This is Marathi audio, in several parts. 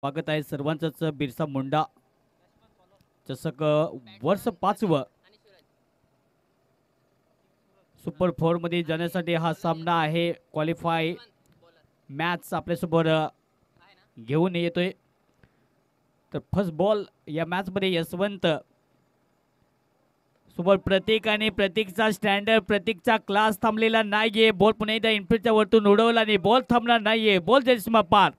स्वागत आहे सर्वांचंच बिरसा मुंडा चषक वर्ष 5व सुपर 4 मध्ये जाण्यासाठी हा सामना आहे. क्वालिफाय मॅच आपल्यासमोर घेऊन येतोय. तर फर्स्ट बॉल या मॅच मध्ये यशवंत सोबत प्रतीक आणि प्रतीकचा स्टँडर्ड प्रतीकचा क्लास थांबलेला नाहीये. बॉल पुन्हा एकदा इनफिल्डच्या वरतून उडवला आणि बॉल थांबणार नाहीये. बॉल जयसीमा पार.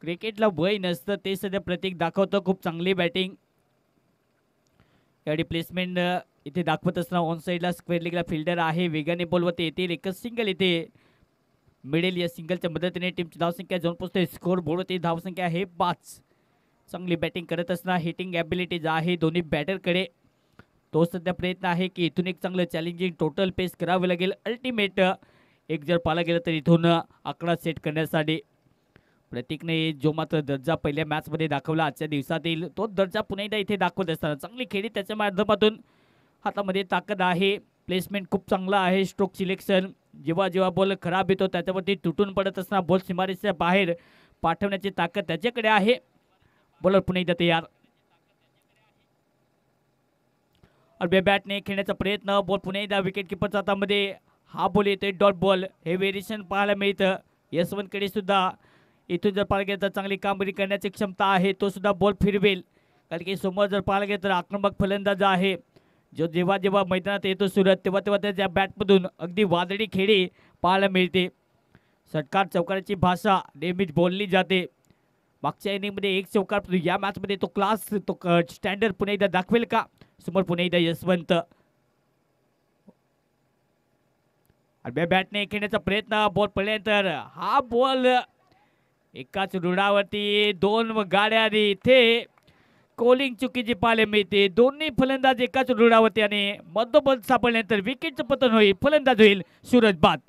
क्रिकेटला वय नसतं ते सध्या प्रतीक दाखवतं. खूप चांगली बॅटिंग यावेळी प्लेसमेंट इथे दाखवत असताना ऑन साईडला स्क्वेअर लेगला फिल्डर आहे. वेगाने बॉलवरती येतील. एकच सिंगल इथे मिळेल. या सिंगलच्या मदतीने टीमची धावसंख्या जाऊन पोहोचते. स्कोर बोर्डवरती धावसंख्या आहे 5. चांगली बॅटिंग करत असताना हिटिंग ॲबिलिटीज आहे दोन्ही बॅटरकडे. तो सध्या प्रयत्न आहे की इथून एक चांगलं चॅलेंजिंग टोटल पेस करावं लागेल. अल्टिमेट एक जर पाला गेलं तर इथून आकडा सेट करण्यासाठी प्रतीकने जो मात्र दर्जा पहिल्या मॅचमध्ये दाखवला आजच्या दिवसातील तो दर्जा पुन्हा एकदा इथे दाखवत असताना चांगली खेळी त्याच्या माध्यमातून हातामध्ये ताकद आहे. प्लेसमेंट खूप चांगला आहे. स्ट्रोक सिलेक्शन जेव्हा जेव्हा बॉल खराब येतो त्याच्यावरती तुटून पडत असताना बॉल सीमारेषेच्या बाहेर पाठवण्याची ताकद त्याच्याकडे आहे. बॉलर पुन्हा एकदा तयार. अरबे बॅटने खेळण्याचा प्रयत्न. बॉल पुन्हा एकदा विकेट किपरच्या हातामध्ये. हा बॉल येतोय डॉट बॉल. हे व्हेरिएशन पाहायला मिळतं. यशवंतकडे सुद्धा इथून जर पाहायला गेलं तर चांगली कामगिरी करण्याची क्षमता आहे. तो सुद्धा बॉल फिरवेल कारण की समोर जर पाहायला गेलं तर आक्रमक फलंदाज आहे जो जेव्हा जेव्हा मैदानात येतो सुरत तेव्हा तेव्हा त्याच्या बॅटमधून अगदी वादळी खेळी पाहायला मिळते. षटकार चौकाराची भाषा नेहमीच बोलली जाते. मागच्या इनिंगमध्ये एक चौकार या मॅचमध्ये तो क्लास तो स्टँडर्ड पुन्हा एकदा दाखवेल का. समोर पुन्हा एकदा यशवंत. अरबे बॅटने खेळण्याचा प्रयत्न. बॉल पडल्यानंतर हा बॉल एकाच रुडावरती 2 गाड्या इथे कोलिंग चुकीची पाहायला मिळते. दोन्ही फलंदाज एकाच रुडावरती आणि मधोमध सापडल्यानंतर विकेटचं पतन होईल. फलंदाज होईल सूरज बाद.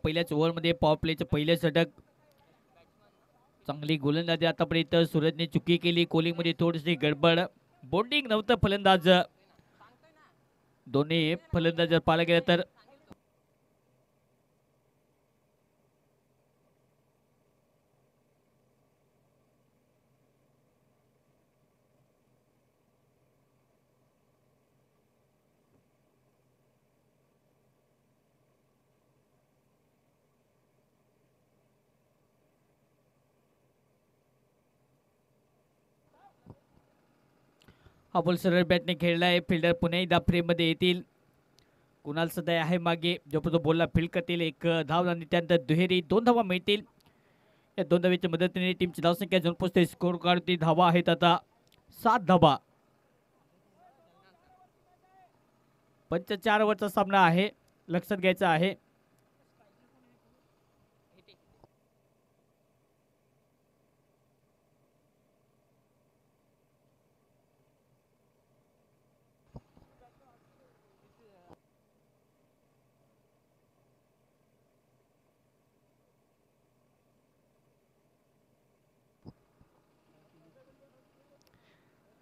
पहिल्याच ओव्हरमध्ये पॉवर प्लेचं पहिलं षटक. चांगली गोलंदाजी आतापर्यंत सूरजने चुकी केली. कोलिंगमध्ये थोडीशी गडबड. बोर्डिंग नव्हतं फलंदाज. दोन्ही फलंदाज जर पाहायला गेलं तर हा बॉल सरळ बॅटने खेळलाय. फिल्डर पुन्हा एकदा फ्रेममध्ये येतील. कुणाल सध्या आहे मागे जो तो बॉलला फील्ड करतील. एक धाव आणि त्यानंतर दुहेरी 2 धावा मिळतील. या 2 धावेच्या मदतीने टीमची धावसंख्या जाऊन पोहोचते. स्कोर कार्डवरती धावा आहेत आता 7 धावा. 4 ओव्हरचा सामना आहे. लक्षात घ्यायचं आहे.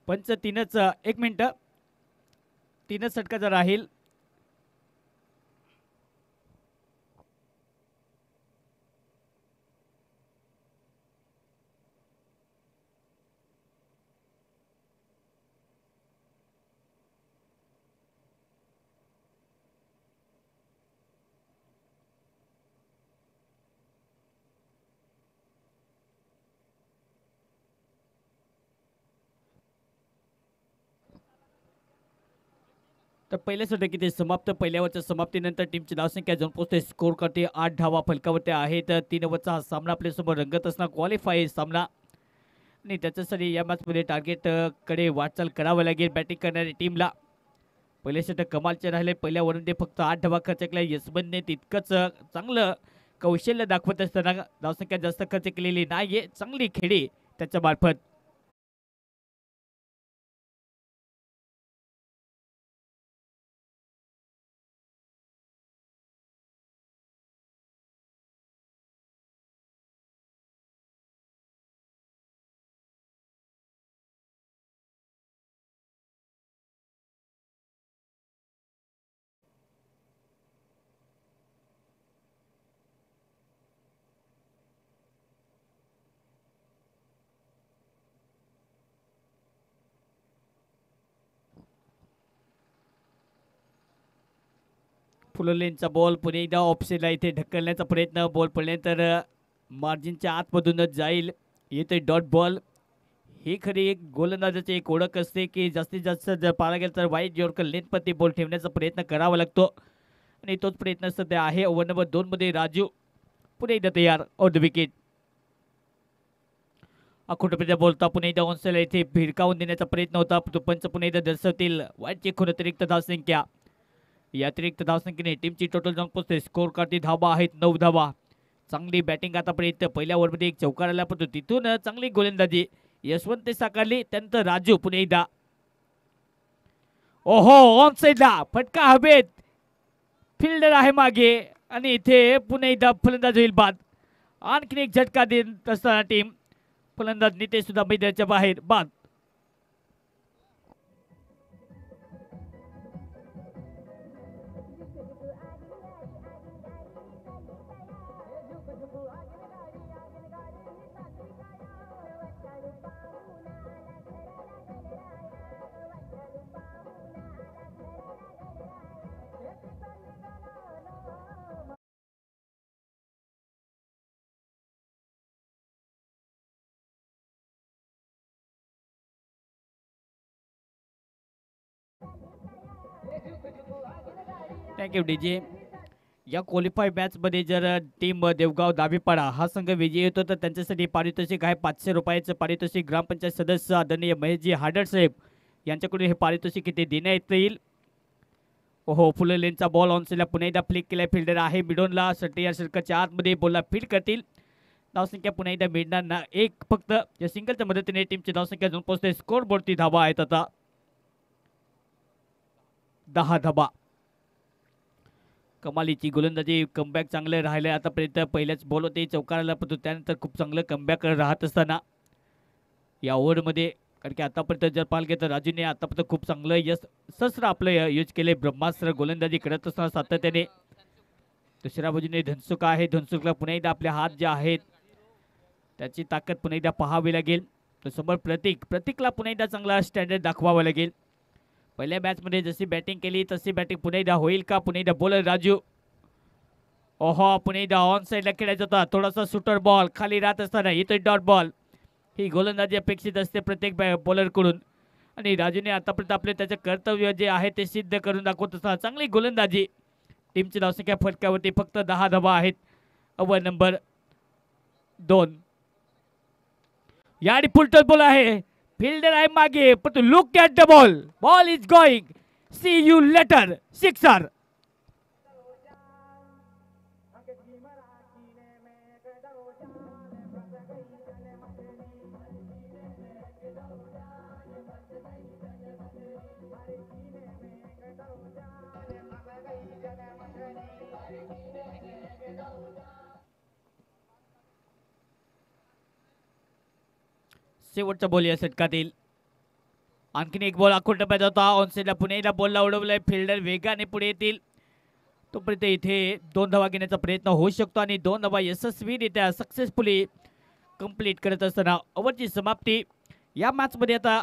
पंच 3च 1 मिनिट 3च षटकाचा राहील. तर पहिल्या षटक इथे समाप्त. पहिल्या ओव्हरच्या समाप्तीनंतर टीमची धावसंख्या जाऊन पोहोचते स्कोर करते 8 धावा फलकावरती आहेत. 3 ओव्हरचा हा सामना आपल्यासमोर रंगत असणार क्वालिफाय सामना आणि त्याच्यासाठी या मॅचमध्ये टार्गेट कडे वाटचाल करावं लागेल बॅटिंग करणाऱ्या टीमला. पहिले षटक कमालचे राहिले. पहिल्या ओव्हरमध्ये फक्त 8 धावा खर्च केल्या. यशवंतने तितकंच चांगलं कौशल्य दाखवत असताना धावसंख्या जास्त खर्च केलेली नाहीये. चांगली खेळी त्याच्या मार्फत. फुललेनचा बॉल पुणे एकदा ऑफसाईडला इथे ढकलण्याचा प्रयत्न. बॉल पडल्यानंतर मार्जिनच्या आतमधूनच जाईल. येते डॉट बॉल. ही खरी एक गोलंदाजाची एक ओळख असते की जास्तीत जास्त जर पाहायला गेलं तर वाईट यॉर्कर लेनपती बॉल ठेवण्याचा प्रयत्न करावा लागतो आणि तोच प्रयत्न सध्या आहे. ओव्हर नंबर 2 मध्ये राजू पुणे एकदा तयार ऑन द विकेट. अखोटपैदा बोलता पुणे एकदा ऑनसेला इथे भिरकावून देण्याचा प्रयत्न होता. तो पंच पुणे एकदा दर्शवतील वाईट चेकून अतिरिक्त धावसंख्या. या अतिरिक्त धावसंख्येने टीमची टोटल जाऊन पोहोचते स्कोर करते धावा आहेत 9 धावा. चांगली बॅटिंग आतापर्यंत. पहिल्या ओव्हरमध्ये एक चौकार आला पण तिथून चांगली गोलंदाजी यशवंत साकारली. त्यानंतर राजू पुणे एकदा. ओहो ऑन साईडला फटका हवेत. फिल्डर आहे मागे आणि इथे पुणे एकदा फलंदाज होईल बाद. आणखीन एक झटका देत असताना टीम फलंदाज नितेश सुद्धा मैदानाच्या बाहेर बाद. Thank you DJ. या क्वालिफाय मॅचमध्ये जर टीम देवगाव दाभेपाडा हा संघ विजयी होतो तर त्यांच्यासाठी पारितोषिक आहे 500 रुपयाचं पारितोषिक. ग्रामपंचायत सदस्य आदरणीय महेशजी हाडर साहेब यांच्याकडून हे पारितोषिक इथे देण्यात येईल. ओहो फुले लेनचा बॉल ऑनसेला पुन्हा एकदा फ्लिक केलाय. फिल्डर आहे मिडोनला. या षटकाच्या आतमध्ये बॉलला फील्ड करतील. धावसंख्या पुन्हा एकदा मिळणार ना एक फक्त. या सिंगलच्या मदतीने टीमची धावसंख्या जाऊन पोहोचते स्कोर बोर्डती धावा आहेत आता 10 धावा. कमालीची गोलंदाजी कमबॅक चांगलं राहिलं आतापर्यंत. पहिल्याच बॉल होते चौकाराला पण त्यानंतर खूप चांगलं कमबॅक राहत असताना या ओव्हरमध्ये. कारण की आतापर्यंत जर पाहायला गेलं तर राजूने आतापर्यंत खूप चांगलं शस्त्र आपलं यूज केले. ब्रह्मास्त्र गोलंदाजी करत असताना सातत्याने. दुसऱ्या बाजूने धनसुख आहे. धनसुखला पुन्हा एकदा आपले हात जे आहेत त्याची ताकद पुन्हा एकदा पाहावी लागेल. तर समोर प्रतीकला पुन्हा एकदा चांगला स्टँडर्ड दाखवावा लागेल. पहिल्या मॅचमध्ये जशी बॅटिंग केली तशी बॅटिंग पुन्हा एकदा होईल का. पुन्हा एकदा बॉलर राजू. ओहो पुन्हा एकदा ऑन साईडला खेळायचा होता. थोडासा सुटर बॉल खाली राहत असताना येतोय डॉट बॉल. ही गोलंदाजी अपेक्षित असते प्रत्येक बॉलरकडून आणि राजूने आतापर्यंत आपले त्याचे कर्तव्य जे आहे ते सिद्ध करून दाखवत असताना चांगली गोलंदाजी. टीमची धावसंख्या फटक्यावरती फक्त 10 धावा आहेत. Over number 2. याडी फुलटॉस बॉल आहे. फिल्डर आहे मागे पण look at the ball. Ball is going. See you later. Sixer. शेवटचा बॉल या षटकातील. आणखीन एक बॉल आखून टप्प्यात होता. ऑनसेटला पुन्हा बॉलला उडवलाय. फिल्डर वेगाने पुढे येतील. तोपर्यंत इथे 2 धावा घेण्याचा प्रयत्न होऊ शकतो आणि 2 धावा यशस्वीरित्या सक्सेसफुली कंप्लीट करत असताना ओव्हरची समाप्ती. या मॅचमध्ये आता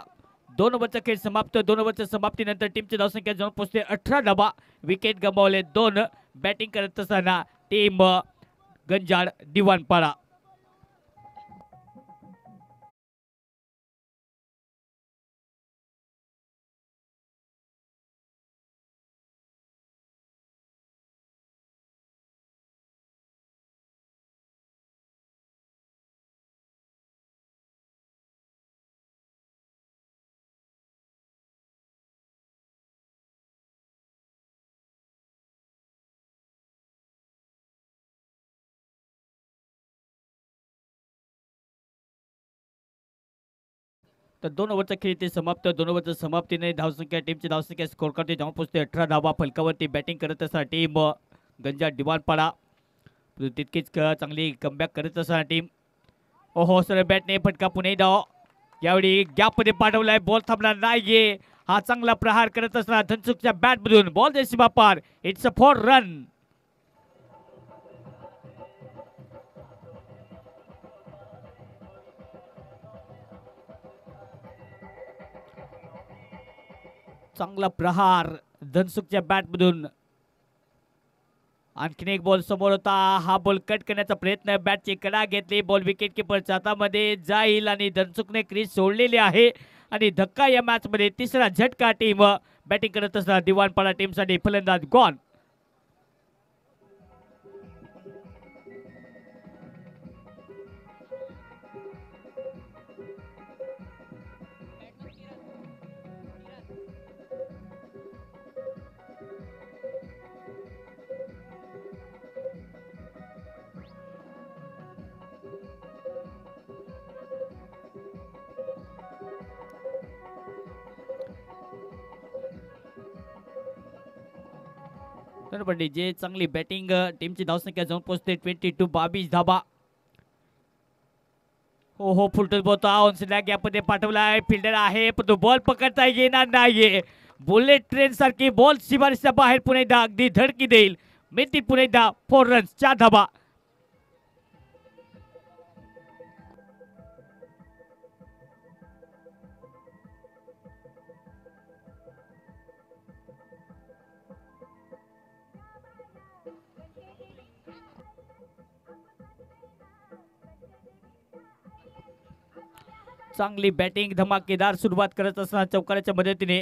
2 ओव्हरचा खेळ समाप्त. 2 ओव्हरच्या समाप्तीनंतर टीमची धावसंख्या जाऊन पोहोचते 18 धावा. विकेट गमावले 2. बॅटिंग करत असताना टीम गंजाड दिवाणपाडा. तर 2 ओव्हरचा खेळ इथे समाप्त. 2 ओव्हरच्या समाप्तीने धावसंख्या टीमची धावसंख्या स्कोर करते जाऊन पोहोचते 18 धावा. फलकावरती बॅटिंग करत असताना टीम गंजा दिवाणपाडा तितकीच चांगली कमबॅक करत असताना टीम ओहो सर बॅटने फटका पुणे धाव. यावेळी गॅपमध्ये पाठवलाय बॉल थांबणार नाहीये. हा चांगला प्रहार करत असताना धनसुखच्या बॅटमधून बॉल सीमा पार. It's a 4 run. चांगला प्रहार धनसुखच्या बॅटमधून. आणखीन एक बॉल समोर होता. हा बॉल कट करण्याचा प्रयत्न बॅटची कडा घेतली. बॉल विकेट किपरच्या हातामध्ये जाईल आणि धनसुखने क्रीज सोडलेली आहे आणि धक्का या मॅच मध्ये तिसरा झटका टीम बॅटिंग करत असताना दिवाणपाडा टीमसाठी फलंदाज गॉन. जे चांगली बॅटिंग टीमची धावसंख्या जाऊन पोहोचते 22 धाबा. हो हो फुलटून बोलतो ऑनस्ट्रेलिया गॅपमध्ये पाठवलाय. फिल्डर आहे पण तो बॉल पकडता येणार नाहीये. बुलेट ट्रेन सारखी बॉल सीमारेषेच्या बाहेर पुन्हा एकदा अगदी धडकी देईल. मिळतील पुन्हा एकदा 4 रन्स 4 धाबा. चांगली बॅटिंग धमाकेदार सुरुवात करत असताना चौकाराच्या मदतीने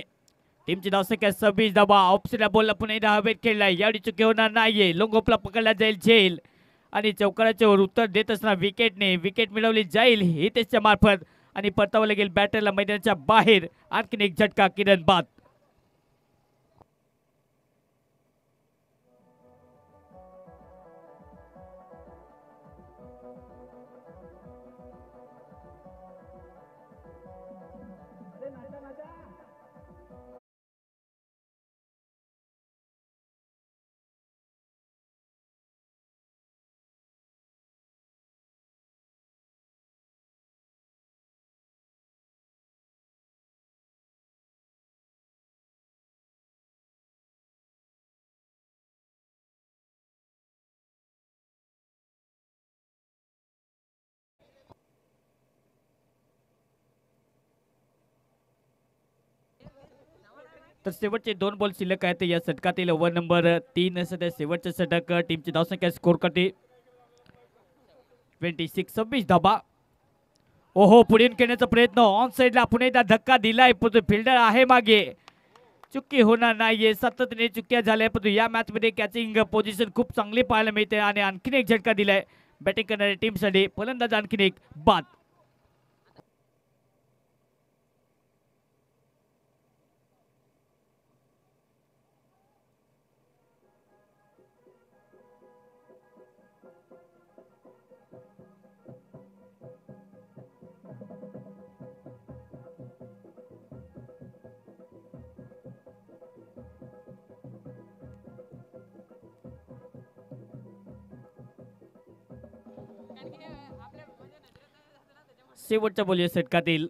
टीमची धावसंख्या 26 धाबा. ऑप्शनला बॉलला पुन्हा एकदा हवेत खेळलाय. यावेळी चुकी होणार नाहीये. लोंगोपला पकडला जाईल झेल आणि चौकाराच्या वर उत्तर देत असताना विकेट मिळवली जाईल हितेशच्या मार्फत आणि परतावं गेल बॅटरला मैदानाच्या बाहेर. आणखीन एक झटका किरण बाद. तर शेवटचे 2 बॉल शिल्लक आहेत या षटकातील. ओव्हर नंबर 3 सध्या शेवटचे षटक. टीमची धावसंख्या स्कोर करते 26 धाबा. ओहो पुढे खेळण्याचा प्रयत्न ऑन साइडला पुन्हा एकदा धक्का दिलाय पण फिल्डर आहे मागे. चुकी होणार नाहीये. सातत्याने चुक्या झाल्या परंतु या मॅच मध्ये कॅचिंग पोझिशन खूप चांगली पाहायला मिळते आणि आणखीन एक झटका दिलाय बॅटिंग करणाऱ्या टीमसाठी. फलंदाज आणखीन एक बाद. शेवटचा बॉल या षटकातील.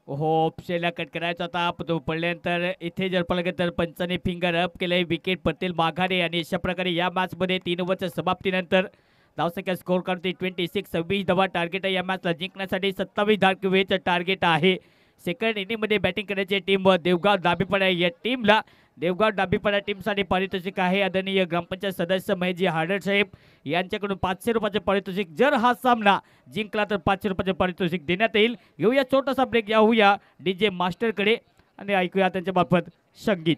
हो ऑप्शनला कट करायचा होता पण तो पडल्यानंतर इथे जर पाहिलं तर पंचाने फिंगर अप केलंय. विकेट पडतील माघारी आणि अशा प्रकारे या मॅच मध्ये 3 ओव्हरच्या समाप्तीनंतर धावसंख्या स्कोर करते 26 धावा. टार्गेट आहे या मॅचला जिंकण्यासाठी 27 धावेचं टार्गेट आहे. सेकंड इनिंग मध्ये बॅटिंग करायची टीम देवगाव डाबीपाडा. या टीमला देवगाव डाबीपाडा टीमसाठी पारितोषिक आहे आदरणीय ग्रामपंचायत सदस्य महेशजी हार्डर साहेब यांच्याकडून 500 रुपयाचे पारितोषिक. जर हा सामना जिंकला तर 500 रुपयाचे पारितोषिक देण्यात येईल. घेऊया छोटासा ब्रेक. याहूया डीजे मास्टरकडे आणि ऐकूया त्यांच्या मार्फत संगीत.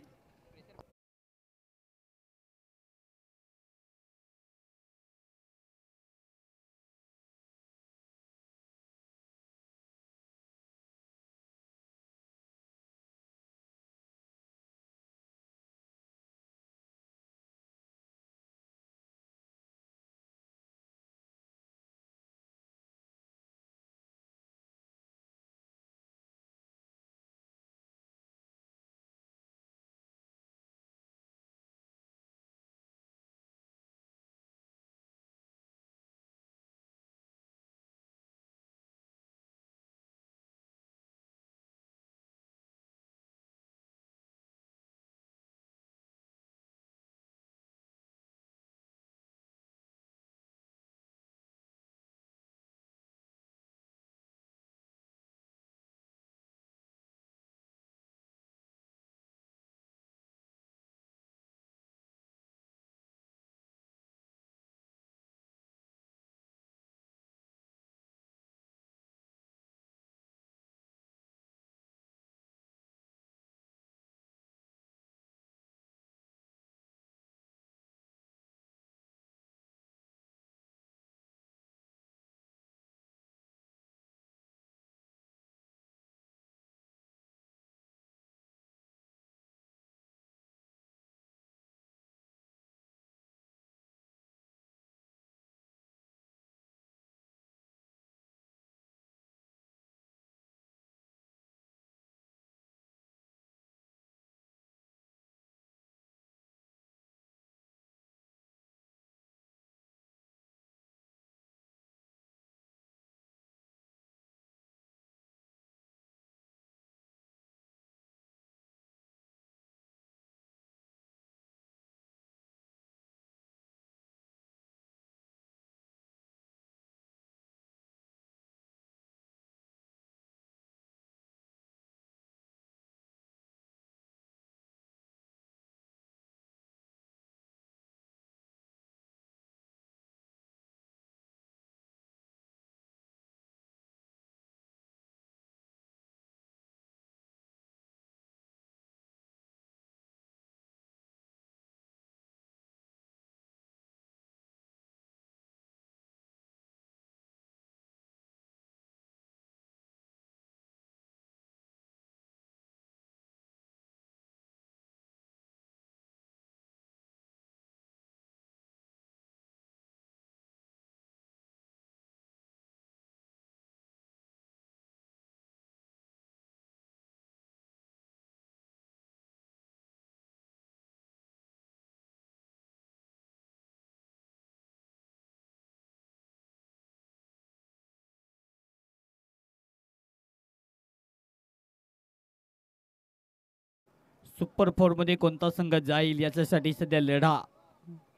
सुपर फोर मध्ये कोणता संघ जाईल याच्यासाठी सध्या लढा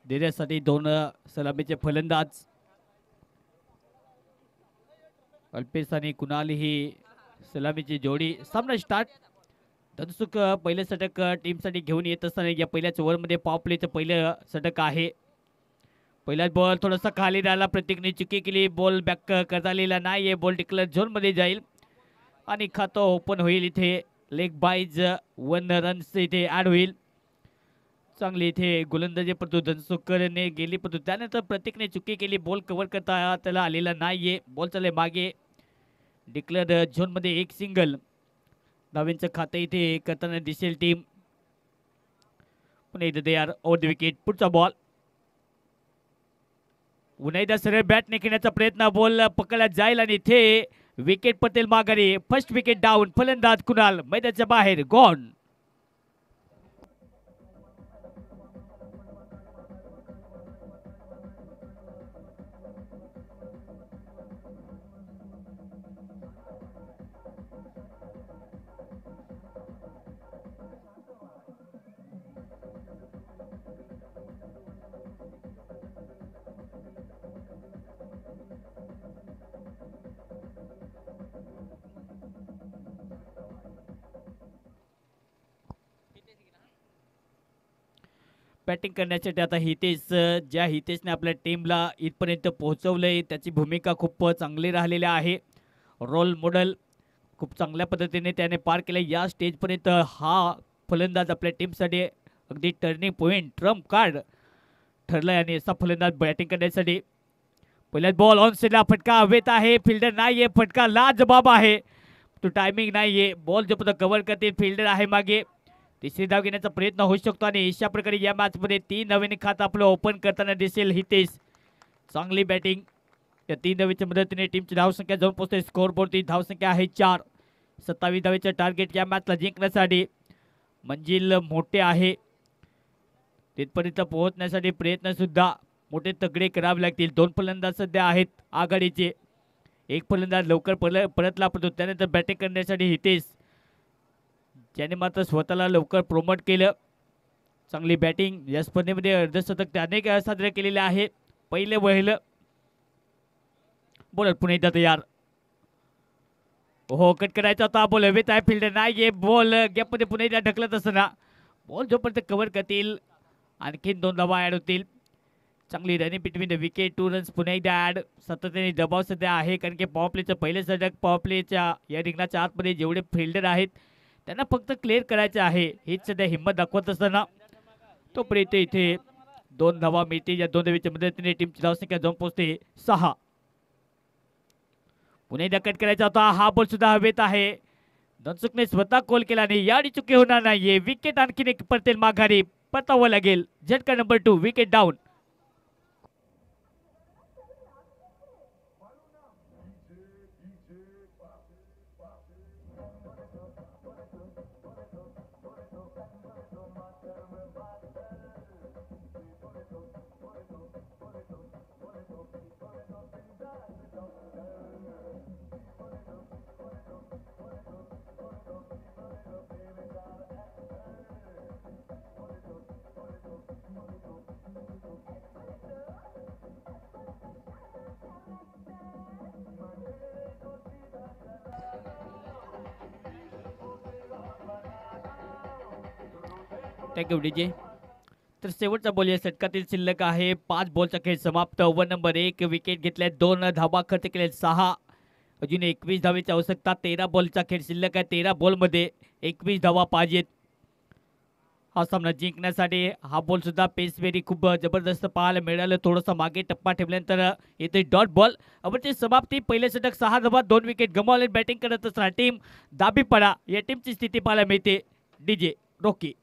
देण्यासाठी दोन सलामीचे फलंदाज अल्पेश आणि कुणाल ही सलामीची जोडी. सामना स्टार्ट. धनसुख पहिले षटक टीमसाठी घेऊन येत असताना या पहिल्याच ओव्हरमध्ये पॉवर प्लेचं पहिलं षटक आहे. पहिलाच बॉल थोडासा खाली राहिला, प्रत्येकने चुकी केली, बॉल बॅक करता आलेला नाही. बॉल टिकलर झोनमध्ये जाईल आणि खातं ओपन होईल. इथे लेग बाईज 1 रन्स इथे ॲड होईल. चांगली इथे गोलंदाजी परंतु धनसुखने गेली, परंतु त्यानंतर प्रत्येकने चुकी केली, बॉल कव्हर करता त्याला आलेला नाहीये. बॉल चालले मागे, डिक्लेअर झोनमध्ये एक सिंगल. धावेंचं खातं इथे करताना दिसेल टीम. पुन्हा इथे they are over the wicket. पुढचा बॉल पुन्हा एकदा सरळ बॅटने खेळण्याचा प्रयत्न, बॉल पकडला जाईल आणि इथे विकेट पटेल माघारी. First wicket down. फलंदाज कुणाल मैदानाच्या बाहेर गॉन. बॅटिंग करण्यासाठी आता हितेश, ज्या हितेशने आपल्या टीमला इथपर्यंत पोहोचवलंय त्याची भूमिका खूप चांगली राहिलेली आहे. रोल मॉडेल खूप चांगल्या पद्धतीने त्याने पार केलं. या स्टेजपर्यंत हा फलंदाज आपल्या टीमसाठी अगदी टर्निंग पॉईंट, ट्रम्प कार्ड ठरलाय आणि असा फलंदाज बॅटिंग करण्यासाठी. पहिल्याच बॉल ऑन सेटला, फटका हवेत आहे, फिल्डर नाहीये, फटका लाजबाब आहे, तो टायमिंग नाहीये. बॉल जो कव्हर करतील, फिल्डर आहे मागे. तिसरी धाव घेण्याचा प्रयत्न होऊ शकतो आणि अशा प्रकारे या मॅच मध्ये 3 धावेने खातं आपलं ओपन करताना दिसेल हितेश. चांगली बॅटिंग. या 3 धावेच्या मदतीने टीमची धावसंख्या जाऊन पोहोचते स्कोर बोर्डची. धावसंख्या आहे 4. 27 धावेचं टार्गेट या मॅचला जिंकण्यासाठी. मंजिल मोठे आहे, तिथपर्यंत पोहोचण्यासाठी प्रयत्न सुद्धा मोठे तगडे करावे लागतील. 2 फलंदाज सध्या आहेत आघाडीचे. एक फलंदाज लवकर परतला, परंतु त्यानंतर बॅटिंग करण्यासाठी हितेश, ज्याने मात्र स्वतःला लवकर प्रोमोट केलं. चांगली बॅटिंग. या स्पर्धेमध्ये अर्धशतक त्याने साजरे केलेले आहे. पहिले वहिलं बॉलर पुन्हा एकदा तयार. हो, कट करायचा होता, बॉल हवेत आहे, फिल्डर नाहीये. बॉल गॅपमध्ये पुन्हा एकदा ढकलत असताना बॉल जोपर्यंत कव्हर करतील आणखीन 2 धावा ॲड होतील. चांगली running between the wicket. 2 runs पुन्हा एकदा ॲड. सातत्याने दबाव सध्या आहे, कारण की पॉवर प्लेचं पहिले षटक, पॉवर प्लेच्या या रिंगणाच्या आतमध्ये जेवढे फिल्डर आहेत त्यांना फक्त क्लिअर करायचे आहे, हीच सध्या हिंमत दाखवत असताना तोपर्यंत इथे 2 धावा मिळतील. या 2 धावेच्या मदतीने टीमची धावसंख्या जाऊन पोहोचते 6. पुन्हा एकदा कट करायचा होता, हा बॉल सुद्धा हवेत आहे. धनसुखने स्वतः कॉल केला आणि याडी चुकी होणार नाहीये. विकेट आणखीन एक पडतील माघारी, पतावं लागेल. झटका number 2, wicket down. Thank you DJ. तर शेवटचा बॉल या षटकातील शिल्लक आहे. 5 बॉलचा खेळ समाप्त. Over number 1. विकेट घेतल्या, 2 धावा खर्च केल्या, 6. अजून 21 धावेची आवश्यकता. 13 बॉलचा खेळ शिल्लक आहे. 13 बॉलमध्ये 21 धावा पाहिजेत हा सामना जिंकण्यासाठी. हा बॉल सुद्धा पेसवेरी खूप जबरदस्त पाहायला मिळालं. थोडंसं मागे टप्पा ठेवल्यानंतर येते डॉट बॉल. अवरची समाप्ती. पहिले षटक 6 धावा, 2 विकेट गमावले. बॅटिंग करत असताना टीम दाबी पडा या टीमची स्थिती पाहायला मिळते. DJ Rocky.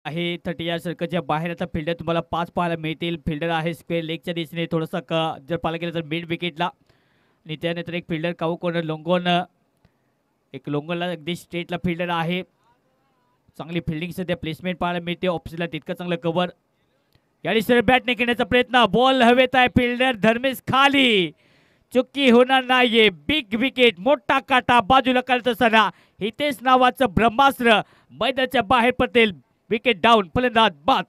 आहे 30 यार्ड सर्कलच्या बाहेर. आता फिल्डर तुम्हाला 5 पाहायला मिळतील. फिल्डर आहे स्क्वेअर लेगच्या दिशेने थोडंसं जर पाहायला गेलं तर मिड विकेटला. आणि त्यानंतर एक फिल्डर काऊ कॉर्नर लोंगोन, एक लोंगोनला अगदी स्ट्रेटला फिल्डर आहे. चांगली फिल्डिंग सध्या प्लेसमेंट पाहायला मिळते. ऑप्शनला तितकं चांगलं कव्हर. याने सर बॅटने खेळण्याचा प्रयत्न. बॉल हवेत आहे. फिल्डर धर्मेश खाली. चुकी होणार नाहीये. बिग विकेट, मोठा काटा बाजूला करत असताना हितेश नावाचं ब्रह्मास्त्र मैदानाच्या बाहेर पडतील. Wicket down. फलंदाज बाद.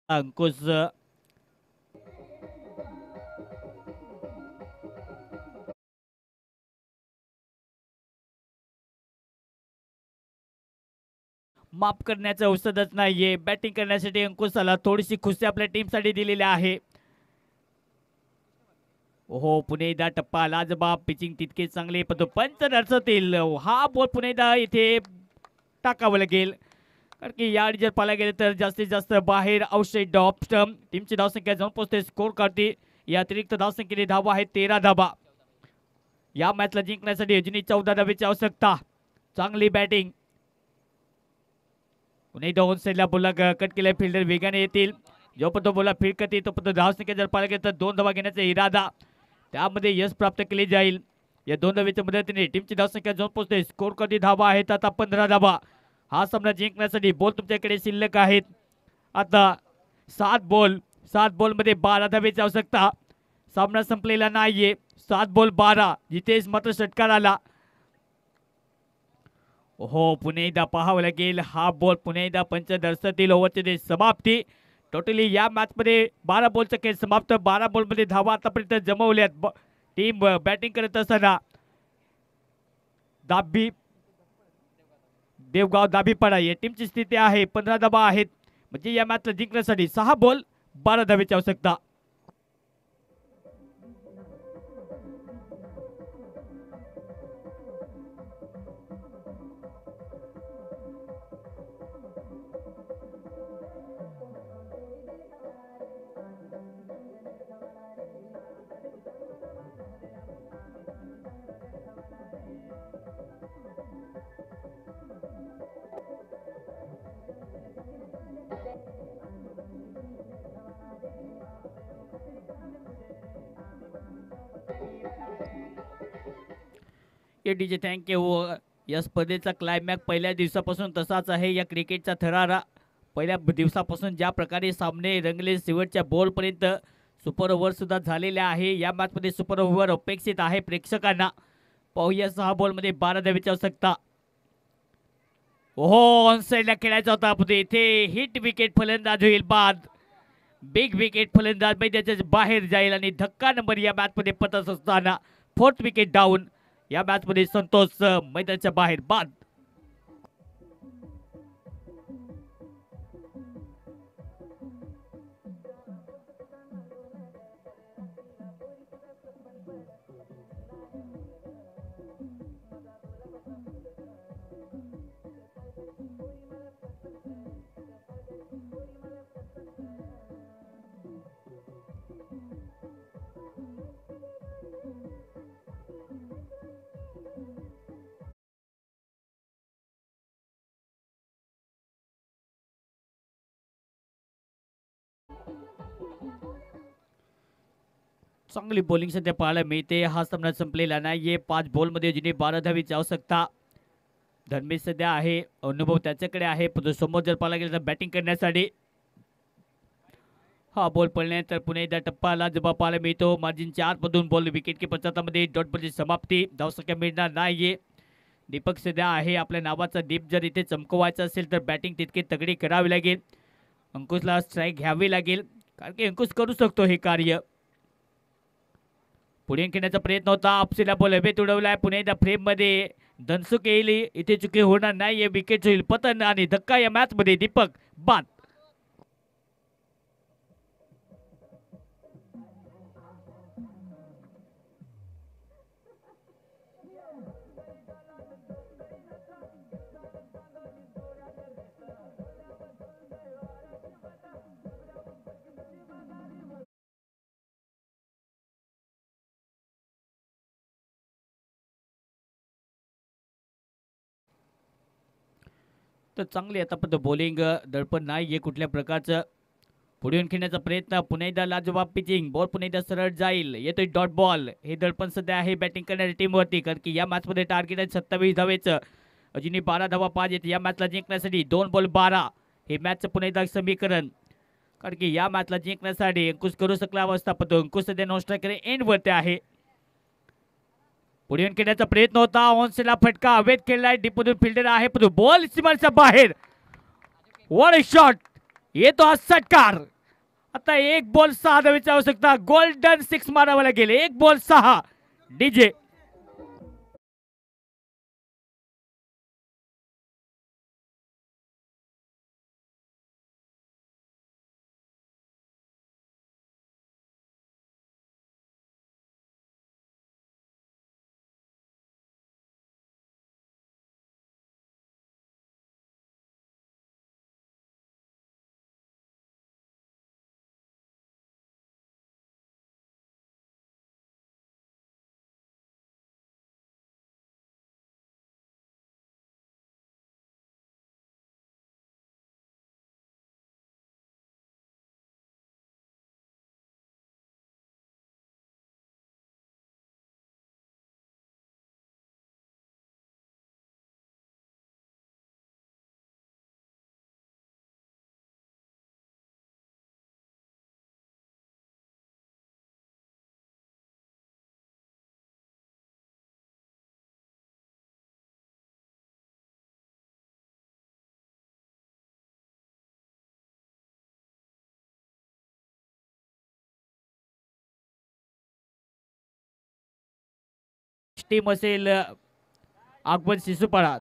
अंकुश माफ करण्याचं औषधच नाहीये. बॅटिंग करण्यासाठी अंकुशाला थोडीशी खुशी आपल्या टीमसाठी दिलेली आहे. हो पुणे एकदा टप्पा लाजबाब. पिचिंग तितके चांगले पण पंच नरसतील. हा बॉल पुणे एकदा इथे टाकावं लागेल. कारण की यावेळी जर पाहायला गेलं तर जास्तीत जास्त बाहेर आउटसाइड ऑफ स्टंप. टीमची धावसंख्या जाऊन पोहोचते स्कोर काढते. या अतिरिक्त धावसंख्येने धावा आहेत 13 धावा. या मॅचला जिंकण्यासाठी अजूनही 14 धावेची आवश्यकता. चांगली बॅटिंग. पुणे डाऊन साईडला बोला कट केलाय. फिल्डर वेगाने येतील. जोपर्यंत बोला फील्ड करते तोपर्यंत धावसंख्या जर पाहायला गेलं तर 2 धावा घेण्याचा इरादा. त्यामध्ये यश प्राप्त केले जाईल. या 2 धावेच्या मदतीने टीमची धावसंख्या जाऊन पोहोचते. स्कोर कधी धावा आहेत आता 15 धावा. हा सामना जिंकण्यासाठी बॉल तुमच्याकडे शिल्लक आहेत आता 7 बॉल. 7 बॉलमध्ये 12 धावेची आवश्यकता. सामना संपलेला नाहीये. 7 बॉल 12. जिथेच मात्र षटकार आला. हो पुणे एकदा पाहावं लागेल. हा बॉल पुणे एकदा पंच दर्शतील. ओव्हरची समाप्ती. टोटली या मॅच मध्ये 12 बॉलचा खेळ समाप्त. 12 बॉलमध्ये धावा आतापर्यंत जमवल्यात. टीम बॅटिंग करत असताना दाबी देवगाव दाबीपाडा या टीमची स्थिती आहे. 15 धावा आहेत. म्हणजे या मॅचला जिंकण्यासाठी 6 बॉल 12 धावेची आवश्यकता. DJ thank you. या स्पर्धेचा क्लायमॅक्स पहिल्या दिवसापासून तसाच आहे. या क्रिकेटचा थरारा पहिल्या दिवसापासून ज्या प्रकारे सामने रंगले शेवटच्या बॉलपर्यंत सुपर ओव्हर सुद्धा झालेल्या आहे. या मॅचमध्ये सुपर ओव्हर अपेक्षित आहे प्रेक्षकांना. पाहूया 6 बॉलमध्ये 12 धावेची आवश्यकता. ओहो ऑन साईडला खेळायचा होता पण इथे हिट विकेट. फलंदाज होईल बाद. Big wicket. फलंदाज मैदानाच्या बाहेर जाईल आणि धक्का नंबर या मॅचमध्ये पतत असताना 4th विकेट डाऊन. या मॅचमध्ये संतोष मैदानाच्या बाहेर बाद. चांगली बॉलिंग सध्या पाहायला मिळते. हा सामना संपलेला नाहीये. 5 बॉलमध्ये अजूनही 12 धावेची आवश्यकता. धर्मेश सध्या आहे. अनुभव त्याच्याकडे आहे. पण समोर जर पाहायला गेलं तर बॅटिंग करण्यासाठी हा बॉल पडल्यानंतर पुणे एकदा टप्पा आला. जबाब पाहायला मिळतो. मार्जिन 4 मधून बॉल विकेट किपर हातामध्ये. डॉटमध्ये समाप्ती. धावसंख्या मिळणार नाहीये. दीपक सध्या आहे. आपल्या नावाचा दीप जर इथे चमकवायचा असेल तर बॅटिंग तितकी तगडी करावी लागेल. अंकुशला स्ट्राईक घ्यावी लागेल कारण की अंकुश करू शकतो हे कार्य. पुढे खेळण्याचा प्रयत्न होता. आपसीला बॉल हवेत उडवलाय. पुन्हा एकदा फ्रेम मध्ये धनसुख येईल. इथे चुकी होणार नाही. विकेट होईल पतन आणि धक्का या मॅच मध्ये. दीपक बाद. तर चांगली आता पण बॉलिंग दडपण नाहीये कुठल्या प्रकारचं. पुढे येऊन खेळण्याचा प्रयत्न. पुन्हा एकदा लाजवाब पिचिंग. बॉल पुन्हा एकदा सरळ जाईल. येतोय डॉट बॉल. हे दडपण सध्या आहे बॅटिंग करणाऱ्या टीमवरती, कारण की या मॅचमध्ये टार्गेट आहे 27 धावेचं. अजूनही 12 धावा पाहिजेत या मॅचला जिंकण्यासाठी. 2 बॉल 12 हे मॅचचं पुन्हा एकदा समीकरण, कारण की या मॅचला जिंकण्यासाठी अंकुश करू शकला अवस्था, पण तो अंकुश सध्या नॉन स्ट्रायकर एंडवरती आहे. पुढे येऊन खेळण्याचा प्रयत्न होता. ऑनसेला फटका हवेत खेळलाय. डीपमधून फिल्डर आहे, पण बॉल सीमाच्या बाहेर. What a shot. येतो हा षटकार. आता 1 बॉल 6 धावेची आवश्यकता. गोल्डन 6 मारावा लागेल. 1 बॉल 6. डीजे टीम असेल अकबर शिशुपाळा.